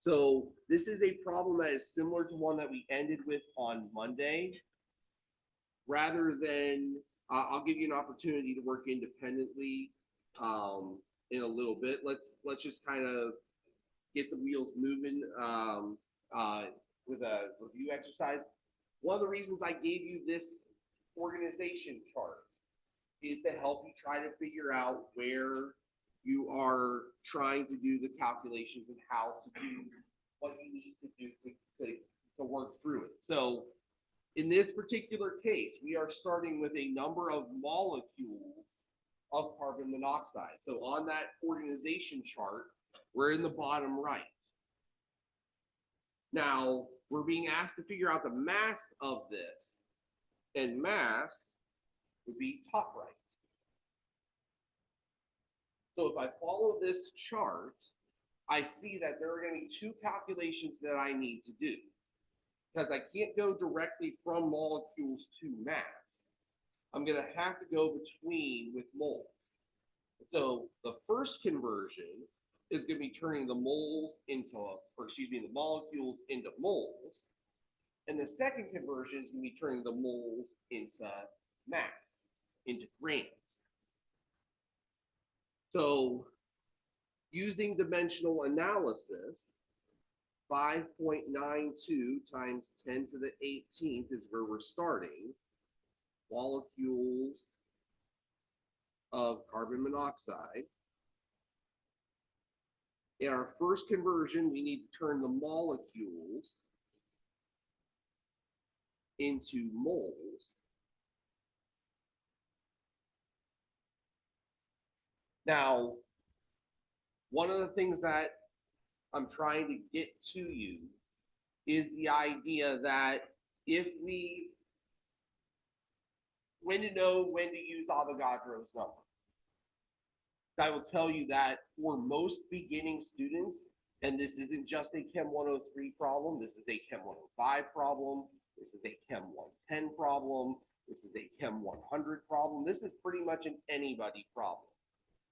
So this is a problem that is similar to one that we ended with on Monday. Rather than, I'll give you an opportunity to work independently in a little bit. Let's just kind of get the wheels moving with a review exercise. One of the reasons I gave you this organization chart is to help you try to figure out where you are trying to do the calculations and how to do what you need to do to work through it. So in this particular case, we are starting with a number of molecules of carbon monoxide. So on that organization chart, we're in the bottom right. Now, we're being asked to figure out the mass of this, and mass would be top right. So if I follow this chart, I see that there are going to be two calculations that I need to do, because I can't go directly from molecules to mass. I'm going to have to go between with moles. So the first conversion is going to be turning the moles into, or excuse me, the molecules into moles. And the second conversion is going to be turning the moles into mass, into grams. So using dimensional analysis, 5.92 times 10 to the 18th is where we're starting. Molecules of carbon monoxide. In our first conversion, we need to turn the molecules into moles. Now, one of the things that I'm trying to get to you is the idea that when to know when to use Avogadro's number. I will tell you that for most beginning students, and this isn't just a Chem 103 problem, this is a Chem 105 problem, this is a Chem 110 problem, this is a Chem 100 problem, this is pretty much an anybody problem,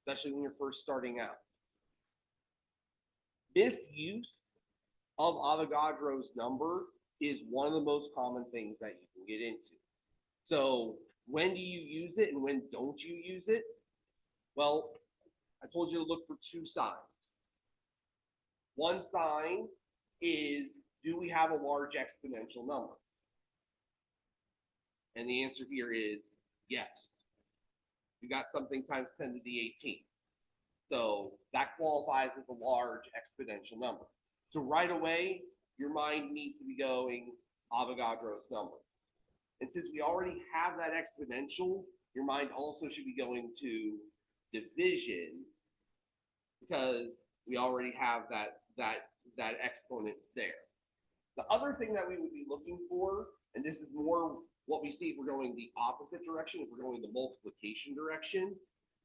especially when you're first starting out. Misuse of Avogadro's number is one of the most common things that you can get into. So when do you use it and when don't you use it? Well, I told you to look for two signs. One sign is, do we have a large exponential number? And the answer here is yes. We got something times 10 to the 18th. So that qualifies as a large exponential number. So right away, your mind needs to be going Avogadro's number. And since we already have that exponential, your mind also should be going to division, because we already have that exponent there. The other thing that we would be looking for, and this is more what we see if we're going the opposite direction, if we're going the multiplication direction,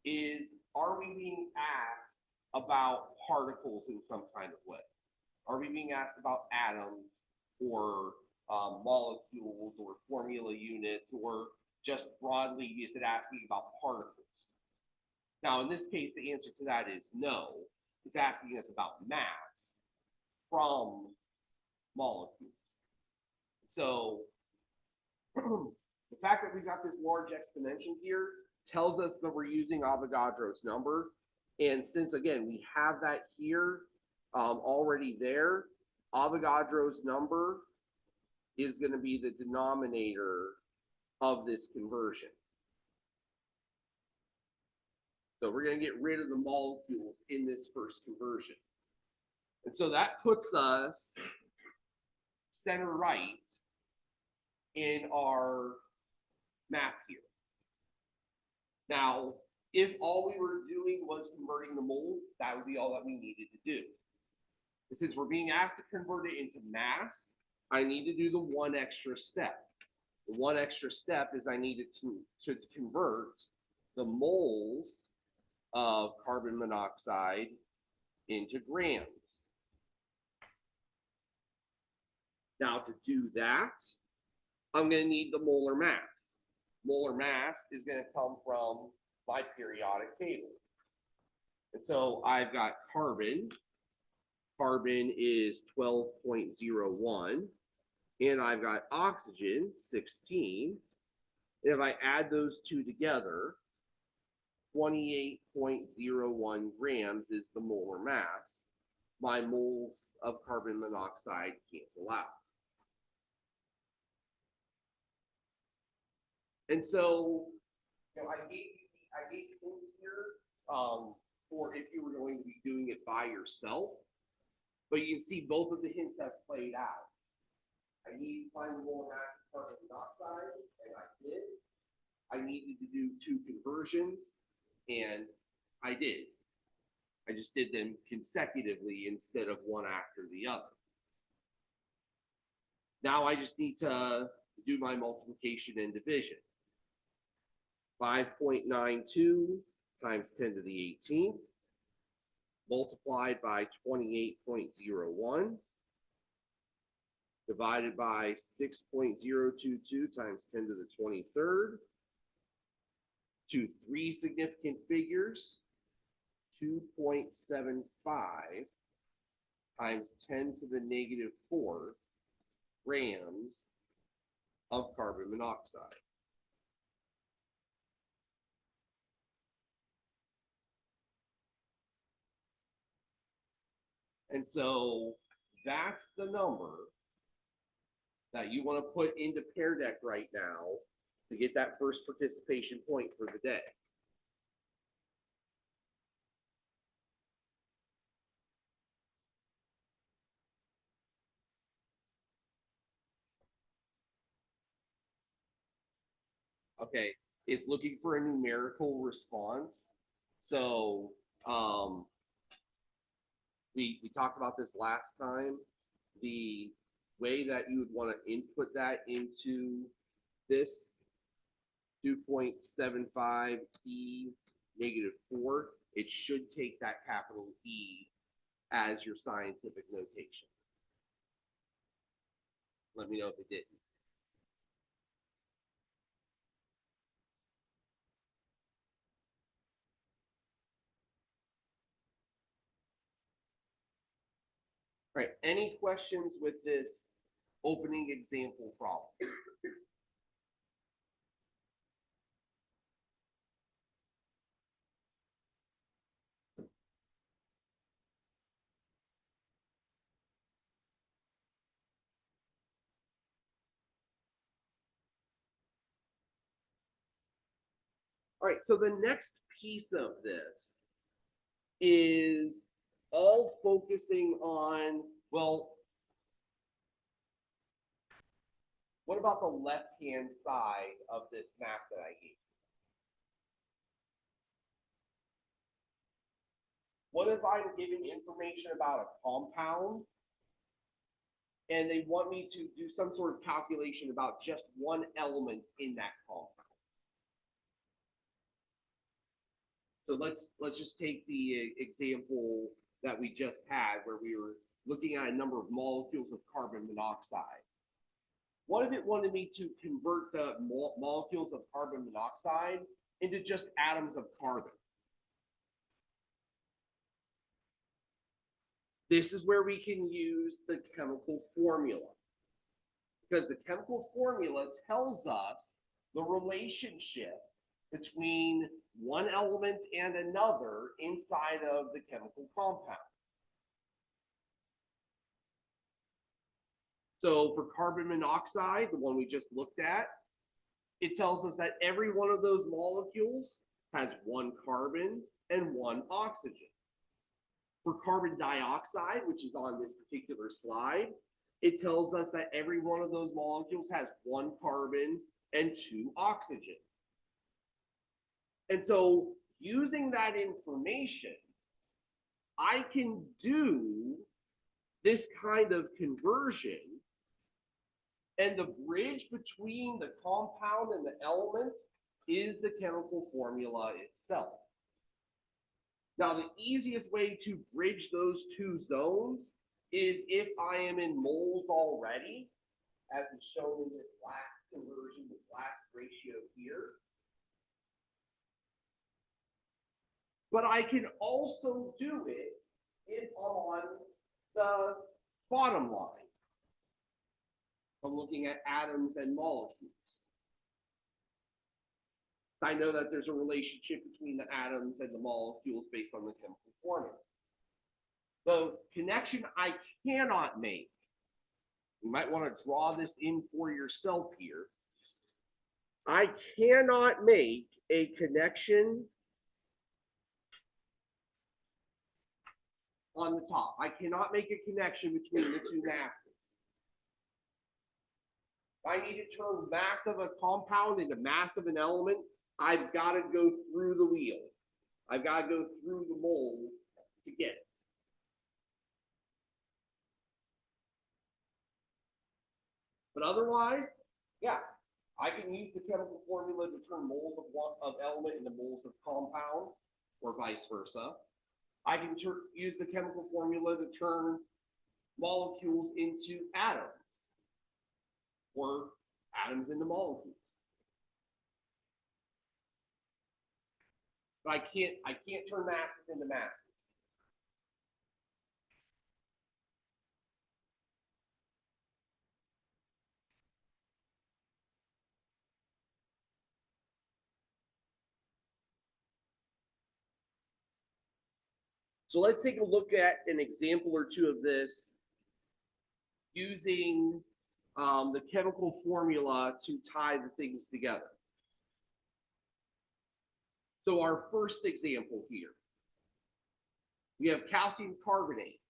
is, are we being asked about particles in some kind of way? Are we being asked about atoms or molecules or formula units, or just broadly is it asking about particles? Now, in this case, the answer to that is no. It's asking us about mass from molecules. So the fact that we got this large exponential here tells us that we're using Avogadro's number. And since, again, we have that here already there, Avogadro's number is going to be the denominator of this conversion. So we're going to get rid of the molecules in this first conversion. And so that puts us center right in our map here. Now, if all we were doing was converting the moles, that would be all that we needed to do. And since we're being asked to convert it into mass, I need to do the one extra step. The one extra step is I needed to convert the moles of carbon monoxide into grams. Now, to do that, I'm going to need the molar mass. Molar mass is going to come from my periodic table. And so I've got carbon carbon is 12.01, and I've got oxygen, 16. And if I add those two together, 28.01 grams is the molar mass. My moles of carbon monoxide cancel out. And so, I gave hints here for if you were going to be doing it by yourself, but you can see both of the hints have played out. I needed to find the molar mass of carbon monoxide, and I did. I needed to do 2 conversions, and I did. I just did them consecutively instead of one after the other. Now I just need to do my multiplication and division. 5.92 times 10 to the 18th multiplied by 28.01 divided by 6.022 times 10 to the 23rd to 3 significant figures, 2.75 times 10 to the negative 4th grams of carbon monoxide. And so that's the number that you want to put into Pear Deck right now to get that first participation point for the day. Okay, it's looking for a numerical response. So we talked about this last time. The way that you would want to input that into this 2.75 e negative 4, it should take that capital E as your scientific notation. Let me know if it didn't. All right, any questions with this opening example problem? All right, so the next piece of this is all focusing on, well, what about the left-hand side of this map that I gave? What if I'm giving information about a compound and they want me to do some sort of calculation about just one element in that compound? So let's just take the example that we just had where we were looking at a number of molecules of carbon monoxide. What if it wanted me to convert the molecules of carbon monoxide into just atoms of carbon? This is where we can use the chemical formula, because the chemical formula tells us the relationship between one element and another inside of the chemical compound. So for carbon monoxide, the one we just looked at, it tells us that every one of those molecules has 1 carbon and 1 oxygen. For carbon dioxide, which is on this particular slide, it tells us that every one of those molecules has 1 carbon and 2 oxygen. And so using that information, I can do this kind of conversion, and the bridge between the compound and the element is the chemical formula itself. Now, the easiest way to bridge those 2 zones is if I am in moles already, as is shown in this last conversion, this last ratio here. But I can also do it if I'm on the bottom line. I'm looking at atoms and molecules. I know that there's a relationship between the atoms and the molecules based on the chemical formula. The connection I cannot make, you might want to draw this in for yourself here. I cannot make a connection on the top. I cannot make a connection between the two masses. If I need to turn mass of a compound into mass of an element, I've got to go through the wheel. I've got to go through the moles to get it. But otherwise, yeah, I can use the chemical formula to turn moles of element into moles of compound, or vice versa. I can use the chemical formula to turn molecules into atoms, or atoms into molecules. But I can't turn masses into masses. So let's take a look at an example or two of this using the chemical formula to tie the things together. So our first example here, we have calcium carbonate.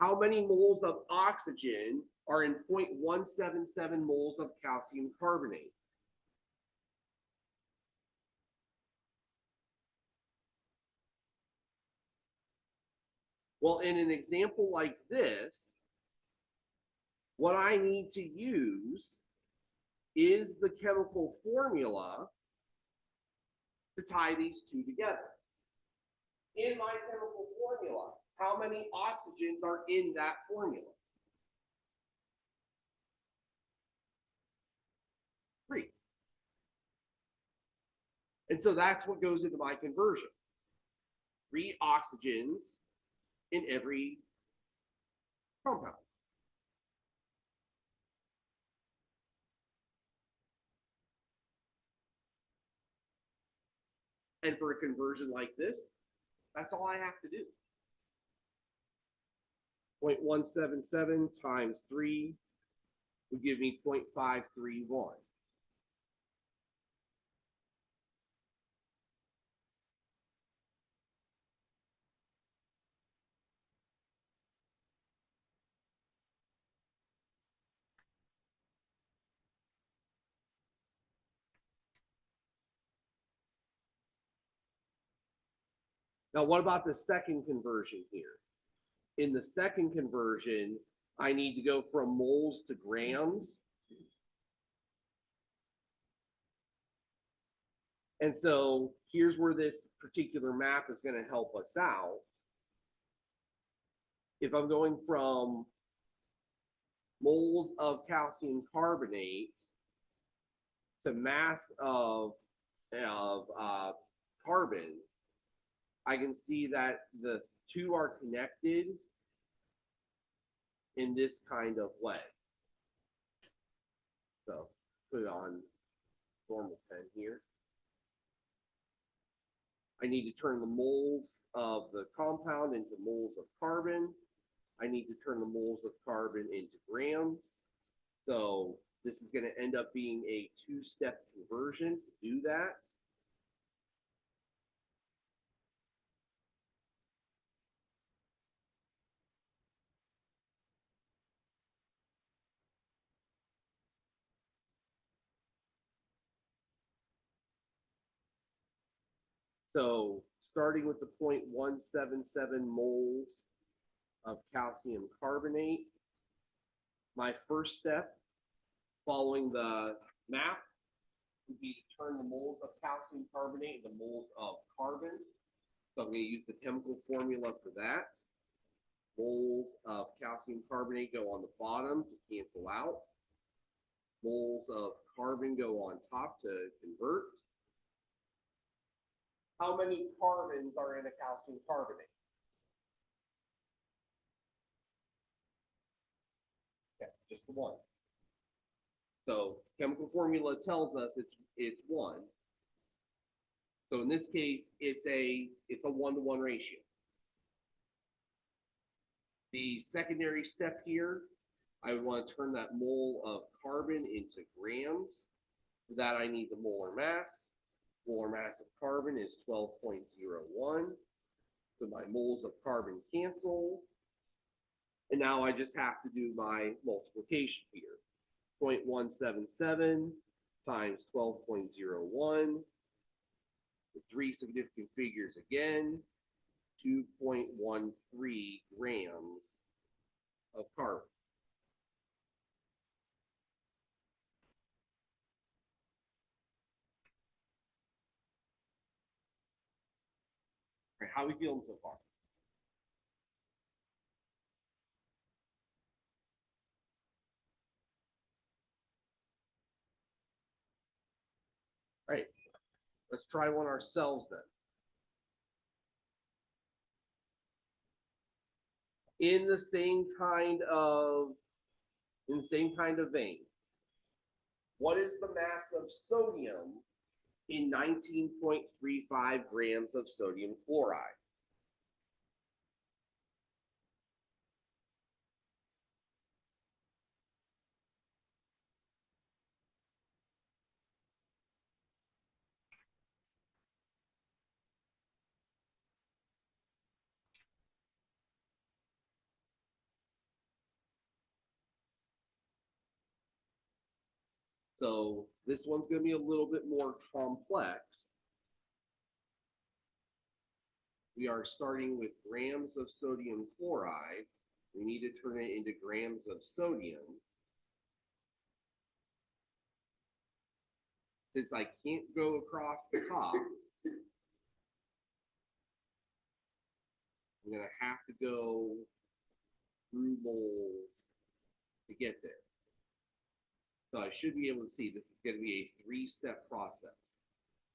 How many moles of oxygen are in 0.177 moles of calcium carbonate? Well, in an example like this, what I need to use is the chemical formula to tie these two together. In my chemical formula, how many oxygens are in that formula? 3. And so that's what goes into my conversion. 3 oxygens in every compound. And for a conversion like this, that's all I have to do. 0.177 times 3 would give me 0.531. Now, what about the second conversion here? In the second conversion, I need to go from moles to grams. And so here's where this particular map is going to help us out. If I'm going from moles of calcium carbonate to mass of carbon, I can see that the two are connected in this kind of way. So put it on normal pen here. I need to turn the moles of the compound into moles of carbon. I need to turn the moles of carbon into grams. So this is going to end up being a 2-step conversion to do that. So starting with the 0.177 moles of calcium carbonate, my first step following the map would be to turn the moles of calcium carbonate into moles of carbon. So I'm going to use the chemical formula for that. Moles of calcium carbonate go on the bottom to cancel out. Moles of carbon go on top to convert. How many carbons are in a calcium carbonate? just the one. So chemical formula tells us it's one. So in this case, it's a 1-to-1 ratio. The secondary step here, I would want to turn that mole of carbon into grams. For that, I need the molar mass. Molar mass of carbon is 12.01. So my moles of carbon cancel. And now I just have to do my multiplication here. 0.177 times 12.01. The three significant figures again, 2.13 grams of carbon. All right, how are we feeling so far? All right, let's try one ourselves then. In the same kind of vein, what is the mass of sodium in 19.35 grams of sodium chloride? So this one's going to be a little bit more complex. We are starting with grams of sodium chloride. We need to turn it into grams of sodium. Since I can't go across the top, I'm going to have to go through moles to get there. So I should be able to see this is going to be a 3-step process.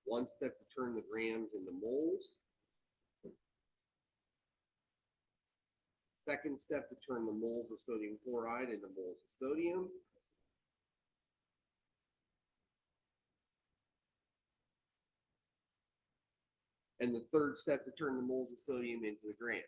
1 step to turn the grams into moles. 2nd step to turn the moles of sodium chloride into moles of sodium. And the 3rd step to turn the moles of sodium into the grams.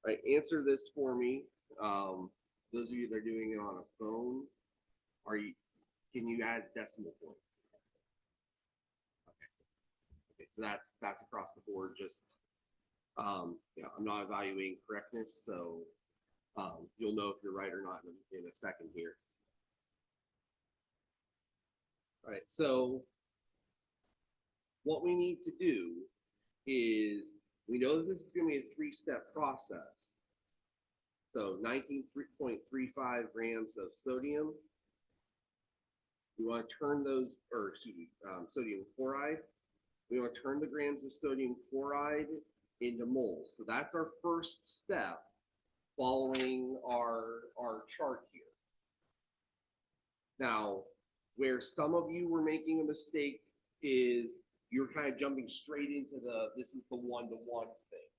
right, answer this for me. Those of you that are doing it on a phone, can you add decimal points? Okay, so that's across the board. Just yeah, I'm not evaluating correctness, so you'll know if you're right or not in a second here. All right, so what we need to do is, we know that this is going to be a three-step process. So 19.35 grams of sodium. We want to turn those, or excuse me, sodium chloride. We want to turn the grams of sodium chloride into moles. So that's our first step following our chart here. Now, where some of you were making a mistake is you're kind of jumping straight into this is the one-to-one thing.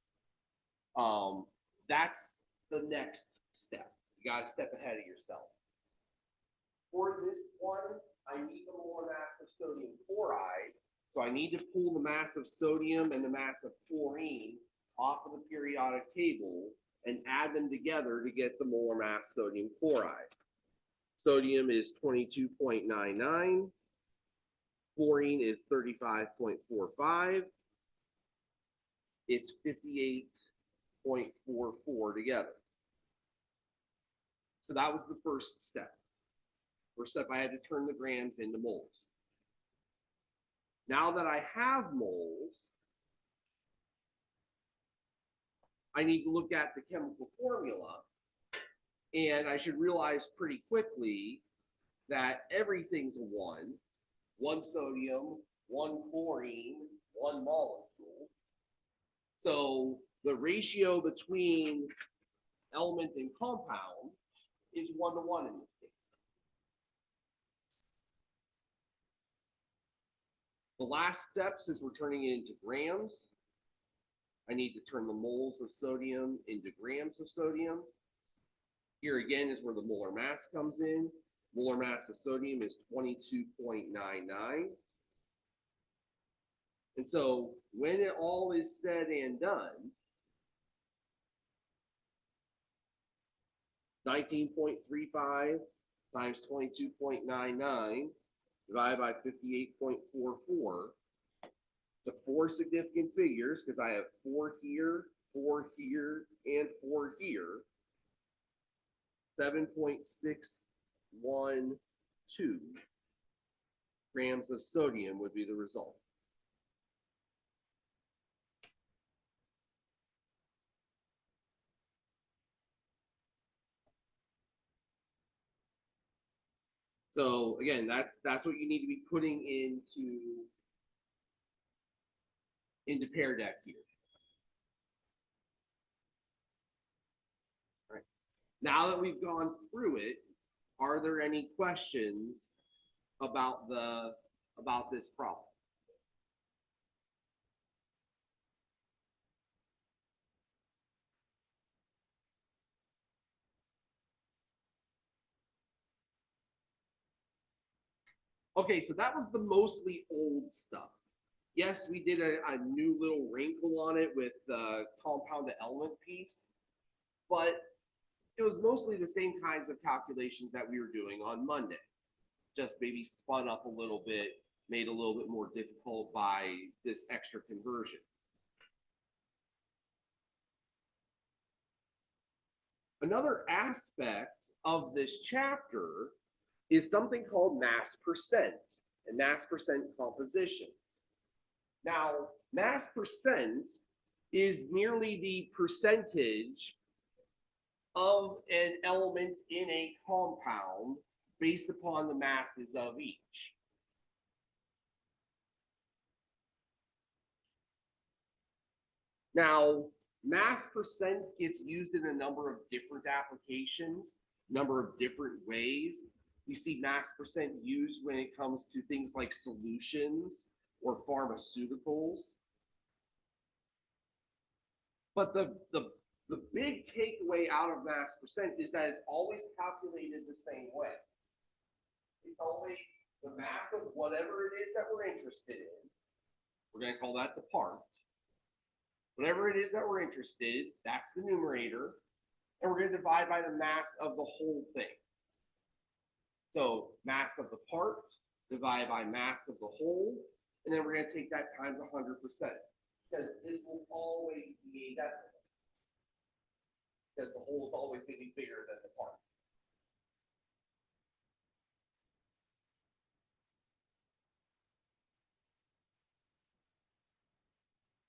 That's the next step. You got to step ahead of yourself. For this one, I need the molar mass of sodium chloride. So I need to pull the mass of sodium and the mass of chlorine off of the periodic table and add them together to get the molar mass sodium chloride. Sodium is 22.99. Chlorine is 35.45. It's 58.44 together. So that was the first step. First step, I had to turn the grams into moles. Now that I have moles, I need to look at the chemical formula, and I should realize pretty quickly that everything's a one sodium, one chlorine, one molecule. So the ratio between element and compound is 1-to-1 in this case. The last step, since we're turning it into grams, I need to turn the moles of sodium into grams of sodium. Here again is where the molar mass comes in. Molar mass of sodium is 22.99. And so when it all is said and done, 19.35 times 22.99 divided by 58.44 to 4 significant figures, because I have 4 here, 4 here, and 4 here. 7.612 grams of sodium would be the result. So again, that's what you need to be putting into Pear Deck here. All right. Now that we've gone through it, are there any questions about this problem? Okay, so that was the mostly old stuff. Yes, we did a new little wrinkle on it with the compound to element piece, but it was mostly the same kinds of calculations that we were doing on Monday. Just maybe spun up a little bit, made a little bit more difficult by this extra conversion. Another aspect of this chapter is something called mass percent and mass percent compositions. Now, mass percent is merely the percentage of an element in a compound based upon the masses of each. Now, mass percent gets used in a number of different applications, number of different ways. We see mass percent used when it comes to things like solutions or pharmaceuticals. But the big takeaway out of mass percent is that it's always calculated the same way. It's always the mass of whatever it is that we're interested in. We're going to call that the part. Whatever it is that we're interested, that's the numerator. And we're going to divide by the mass of the whole thing. So mass of the part divided by mass of the whole. And then we're going to take that times 100%. Because this will always be a decimal. Because the whole is always going to be bigger than the part.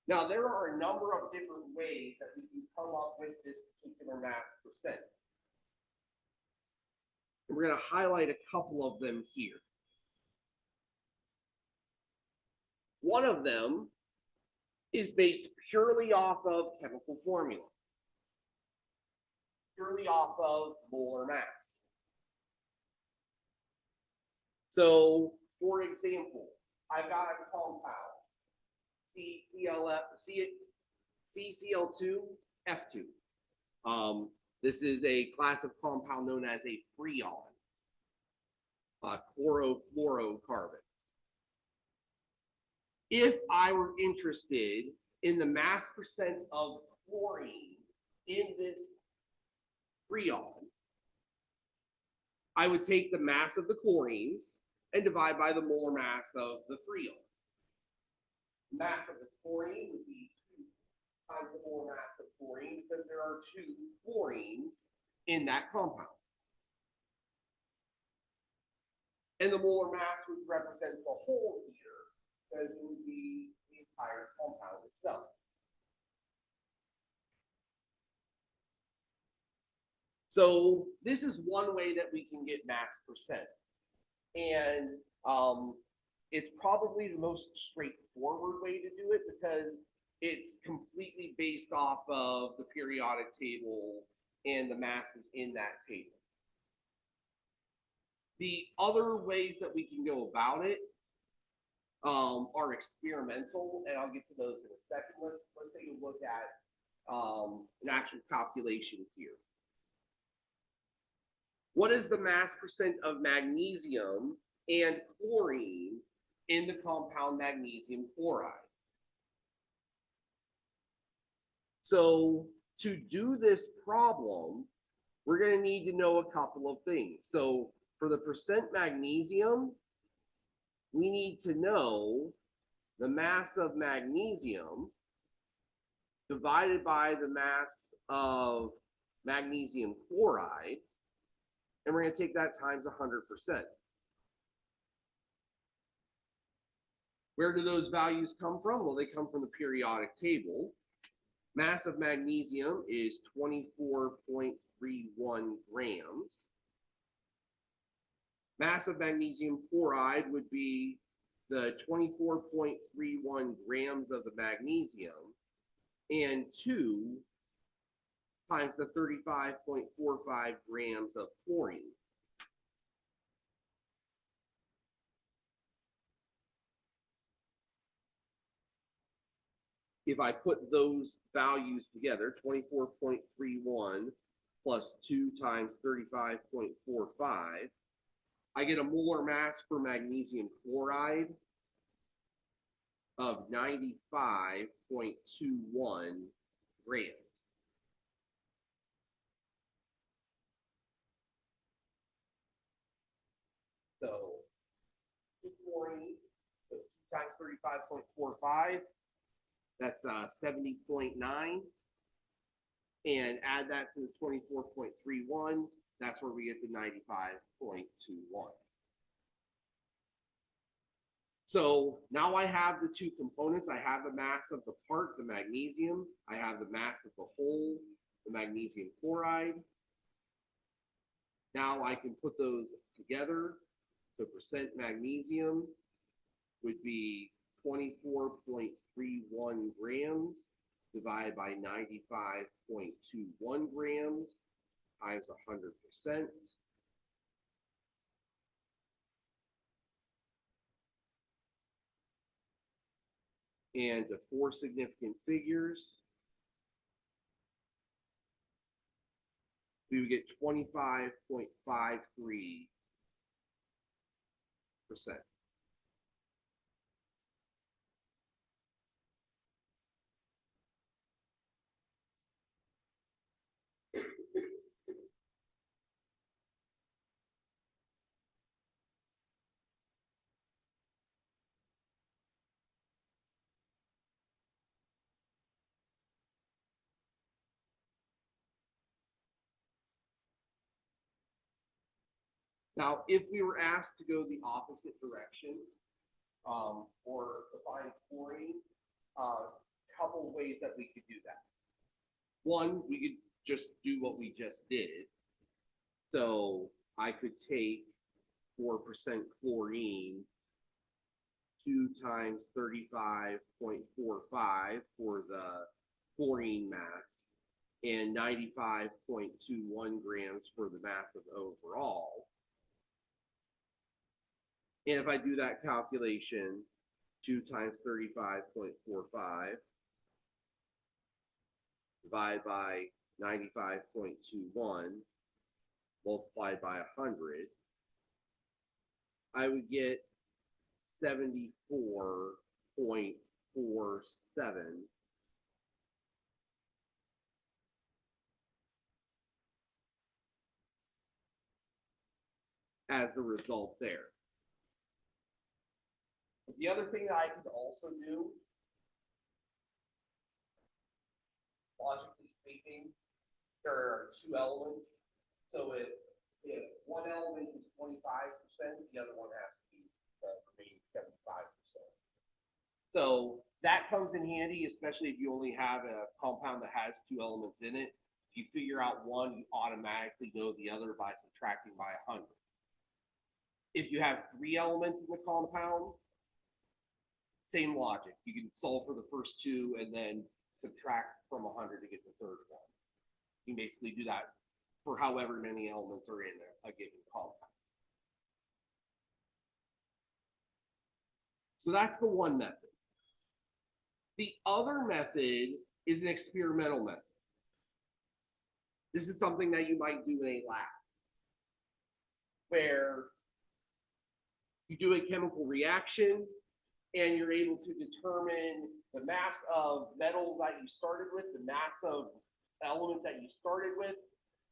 Now, there are a number of different ways that we can come up with this particular mass percent. And we're going to highlight a couple of them here. One of them is based purely off of chemical formula, purely off of molar mass. So, for example, I've got a compound, CCl2F2. This is a class of compound known as a freon, chlorofluorocarbon. If I were interested in the mass percent of chlorine in this freon, I would take the mass of the chlorines and divide by the molar mass of the freon. The mass of the chlorine would be 2 times the molar mass of chlorine because there are 2 chlorines in that compound. And the molar mass would represent the whole here because it would be the entire compound itself. So this is one way that we can get mass percent. And it's probably the most straightforward way to do it because it's completely based off of the periodic table and the masses in that table. The other ways that we can go about it are experimental, and I'll get to those in a second. Let's take a look at an actual calculation here. What is the mass percent of magnesium and chlorine in the compound magnesium chloride? So to do this problem, we're going to need to know a couple of things. So for the percent magnesium, we need to know the mass of magnesium divided by the mass of magnesium chloride, and we're going to take that times 100%. Where do those values come from? Well, they come from the periodic table. Mass of magnesium is 24.31 grams. Mass of magnesium chloride would be the 24.31 grams of the magnesium and 2 times the 35.45 grams of chlorine. If I put those values together, 24.31 plus 2 times 35.45, I get a molar mass for magnesium chloride of 95.21 grams. So 2 chlorines, so 2 times 35.45, that's 70.9. And add that to the 24.31, that's where we get the 95.21. So now I have the 2 components. I have the mass of the part, the magnesium. I have the mass of the whole, the magnesium chloride. Now I can put those together. So percent magnesium would be 24.31 grams divided by 95.21 grams times 100%. And the 4 significant figures, we would get 25.53%. Now, if we were asked to go the opposite direction, or to find chlorine, couple ways that we could do that. One, we could just do what we just did. So I could take 4% chlorine, 2 times 35.45 for the chlorine mass, and 95.21 grams for the mass of overall. And if I do that calculation, 2 times 35.45 divided by 95.21 multiplied by 100, I would get 74.47 as the result there. The other thing that I could also do, logically speaking, there are 2 elements. So if one element is 25%, the other one has to be the remaining 75%. So that comes in handy, especially if you only have a compound that has 2 elements in it. If you figure out one, you automatically know the other by subtracting by 100. If you have 3 elements in the compound, same logic. You can solve for the first 2 and then subtract from 100 to get the third one. You basically do that for however many elements are in a given compound. So that's the one method. The other method is an experimental method. This is something that you might do in a lab, where you do a chemical reaction and you're able to determine the mass of metal that you started with, the mass of element that you started with,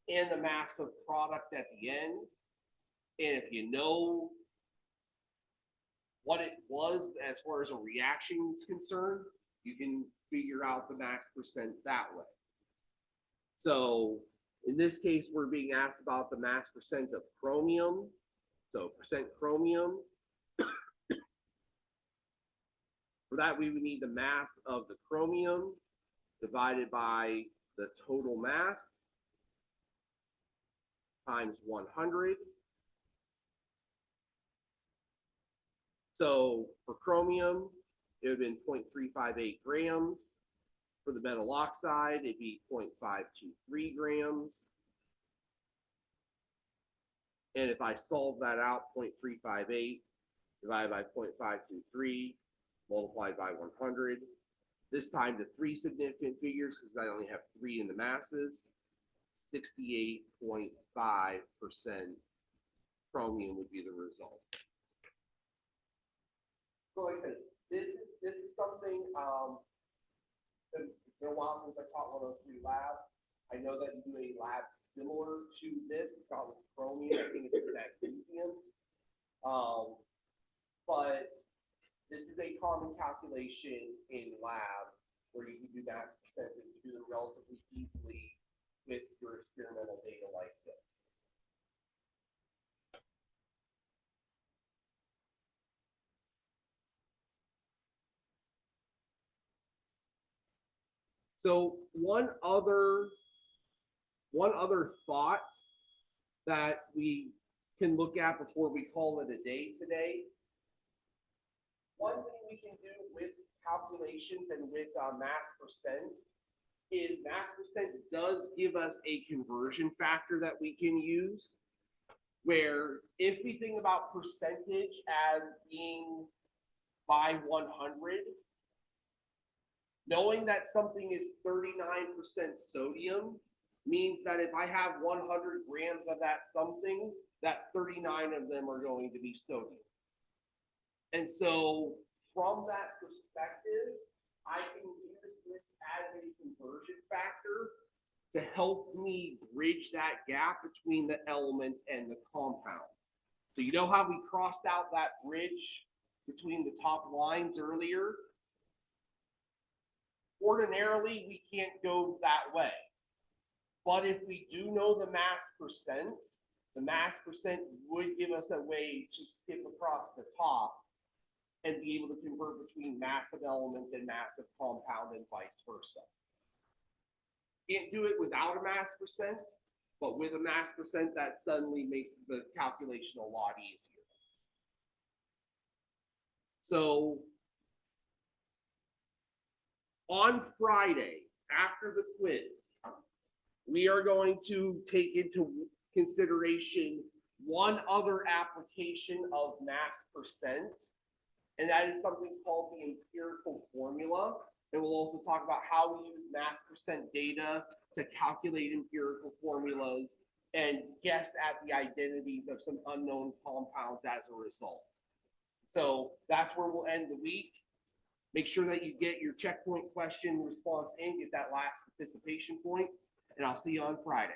and the mass of product at the end. And if you know what it was as far as a reaction is concerned, you can figure out the mass percent that way. So in this case, we're being asked about the mass percent of chromium. So percent chromium. For that, we would need the mass of the chromium divided by the total mass times 100. So for chromium, it would have been 0.358 grams. For the metal oxide, it'd be 0.523 grams. And if I solve that out, 0.358 divided by 0.523 multiplied by 100. This time the 3 significant figures, because I only have 3 in the masses. 68.5% chromium would be the result. So like I said, this is something, it's been a while since I taught 103 lab. I know that you do a lab similar to this. It's not with chromium, I think it's with magnesium. But this is a common calculation in lab where you can do mass percents and you do it relatively easily with your experimental data like this. So one other thought that we can look at before we call it a day today. One thing we can do with calculations and with mass percent is mass percent does give us a conversion factor that we can use, where if we think about percentage as being by 100, knowing that something is 39% sodium means that if I have 100 grams of that something, that 39 of them are going to be sodium. And so from that perspective, I can use this as a conversion factor to help me bridge that gap between the element and the compound. So you know how we crossed out that bridge between the top lines earlier? Ordinarily, we can't go that way. But if we do know the mass percent, The mass percent would give us a way to skip across the top and be able to convert between massive element and massive compound and vice versa. Can't do it without a mass percent, but with a mass percent, that suddenly makes the calculation a lot easier. So on Friday, after the quiz, we are going to take into consideration one other application of mass percent, and that is something called the empirical formula. And we'll also talk about how we use mass percent data to calculate empirical formulas and guess at the identities of some unknown compounds as a result. So that's where we'll end the week. Make sure that you get your checkpoint question response in, get that last participation point, and I'll see you on Friday.